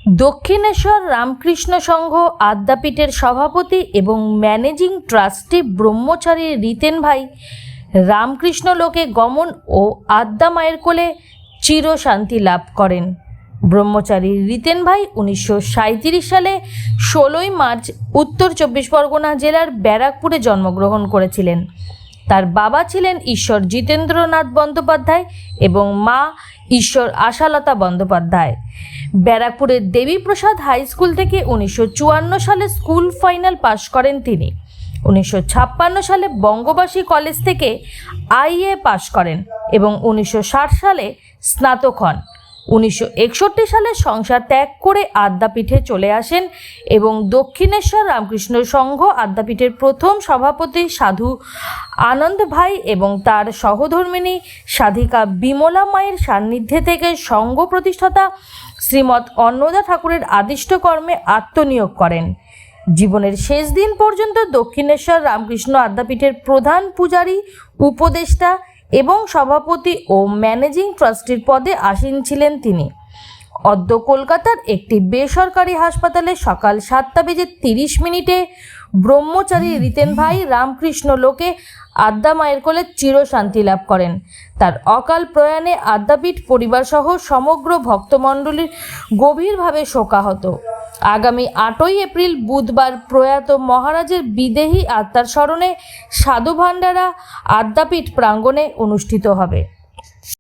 দক্ষিণেশ্বর রামকৃষ্ণ সংঘ আদ্যাপীঠের সভাপতি এবং managing trustee ব্রহ্মচারী রিতেন ভাই রামকৃষ্ণ লোকে গমন ও আদ্যা মায়ের কোলে চিরশান্তি লাভ করেন। ব্রহ্মচারী রিতেন ভাই 1937 সালে 16ই মার্চ উত্তর 24 পরগনা জেলার ব্যারাকপুরে জন্মগ্রহণ করেছিলেন। তার বাবা ছিলেন ঈশ্বর জিতেন্দ্রনাথ বন্দ্যোপাধ্যায় এবং মা ঈশ্বর আশালতা বন্দ্যোপাধ্যায়। ব্যারাকপুরের দেবীপ্রসাদ হাই স্কুল থেকে 1954 সালে স্কুল ফাইনাল পাশ করেন তিনি। 1956 সালে বঙ্গবাসী কলেজ থেকে আইএ পাশ করেন এবং 1960 সালে স্নাতক হন। 1961 সালে সংসার ত্যাগ করে আদ্যাপীঠে চলে আসেন এবং দক্ষিণেশ্বর রামকৃষ্ণ সংঘ আদ্যাপীঠের প্রথম সভাপতি সাধু আনন্দ ভাই এবং তার সহধর্মিণী সাধিকা বিমলা মায়ের সান্নিধ্যে থেকে সংঘ প্রতিষ্ঠাতা শ্রীমৎ অন্নদা ঠাকুরের আদিষ্ট কর্মে আত্মনিয়োগ করেন। জীবনের শেষ দিন পর্যন্ত দক্ষিণেশ্বর রামকৃষ্ণ আদ্যাপীঠের প্রধান পূজারী, উপদেষ্টা এবং সভাপতি ও ম্যানেজিং ট্রাস্টির পদে আসীন ছিলেন তিনি। অদ্য কলকাতার একটি বেসরকারি হাসপাতালে সকাল 7:30 ব্রহ্মচারী রিতেন ভাই রামকৃষ্ণ লোকে আদ্যা মায়ের কোলে চিরশান্তি লাভ করেন। তার অকাল প্রয়াণে আদ্যাপীঠ পরিবার সহ সমগ্র ভক্তমণ্ডলীর গভীরভাবে শোকাহত। আগামী 8ই এপ্রিল বুধবার প্রয়াত মহারাজের বিদেহী আত্মার স্মরণে সাধু ভান্ডারা আদ্যাপীঠ প্রাঙ্গণে অনুষ্ঠিত হবে।